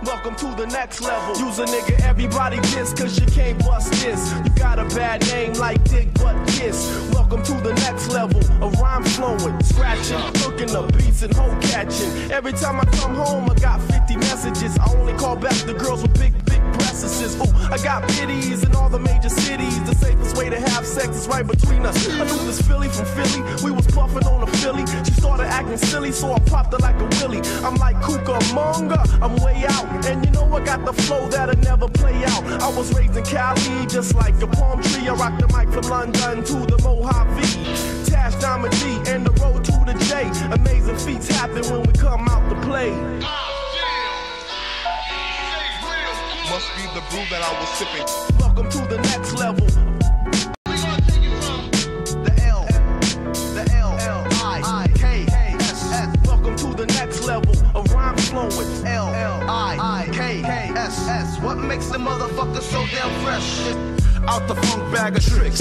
Welcome to the next level. Use a nigga, everybody diss, cause you can't bust this. You got a bad name like Dick Butt Kiss. Welcome to the next level. A rhyme flowing, scratching, hooking up beats and hoe catching. Every time I come home, I got 50 messages. I only call back the girls with big breasts. Ooh, I got biddies in all the major cities. The safest way to have sex is right between us. I knew this Philly from Philly. We was puffing on a Philly. She started acting silly, so I popped her like a willy. I'm like Cucamonga, I'm way out. And you know I got the flow that'll never play out. I was raised in Cali, just like a palm tree. I rock the mic from London to the Mojave. Tash, Diamond G, and the road to the J. Amazing feats happen when we come out to play. Must be the brew that I was sipping. Welcome to the next level. We gonna take it from the L-I-K-S-S. Welcome to the next level. A rhyme flowing. L-I-K-S-S. What makes the motherfucker so damn fresh? Out the funk bag of tricks.